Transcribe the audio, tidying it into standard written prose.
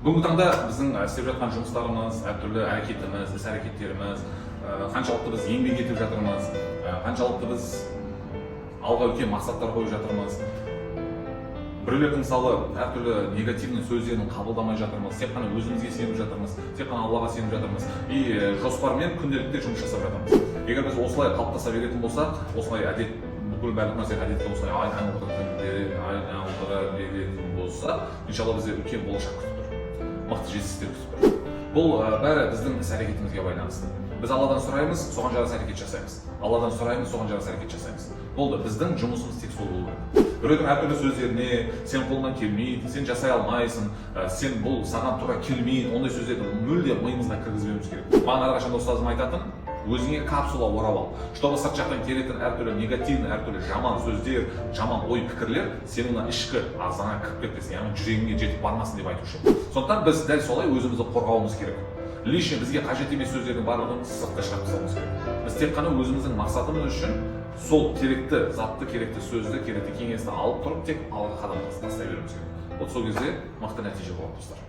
Бүгінгі таңда біздің істеп жатқан жұмыстарымыз, әртүрлі әрекетіміз, іс-әрекеттеріміз, қаншалықты біз еңбек етіп жатырмыз, қаншалықты біз алға үлкен мақсаттар қойып жатырмыз. Біреулердің мысалы әртүрлі негативный сөздерін қабылдамай жатырмыз, тек қана өзімізге сеніп жатырмыз, тек қана Аллаға сеніп жатырмыз и жоспармен күнделікті жұмыс жасап жатырмыз. Егер біз осылай қалыптаса беретін болсақ, осылай әдет, бүкіл барлық нәрсе әдетке осылай айналдыра беретін болса, иншалла бізде үлкен болашақ күтіп тұр, мықты жетістіктер күтіп тұр. Бұл бәрі біздің іс-әрекетімізге байланысты. Біз Алладан сұраймыз, соған жарас әрекет жасаймыз. Алладан сұраймыз, соған жарас әрекет жасаймыз. Болды, біздің жұмысымыз тек сол болу керек. Біреудің әртүрлі сөздеріне, сен қолыңнан келмейді, сен жасай алмайсың, сен бұл саған тура келмейді, ондай сөздерді мүлде миымызға кіргізбеуіміз керек. Маған әрқашанда ұстазым айтатын, өзіңе капсула орап ал, чтобы сырт жақтан келетін әртүрлі негативный, әртүрлі жаман сөздер, жаман ой пікірлер сенің мына ішкі ағзаңа кіріп кетпесін, яғни жүрегіңе жетіп бармасын деп айтушы. Сондықтан біз дәл солай өзімізді қорғауымыз керек. Лишний бізге қажет емес сөздердің барлығын сыртқа шығарып тастауымыз керек. Біз тек қана өзіміздің мақсатымыз үшін сол керекті затты, керекті сөзді, керекті кеңесті алып тұрып тек алға қадам жасай беруіміз керек. Сол кезде мықты нәтиже болады достар.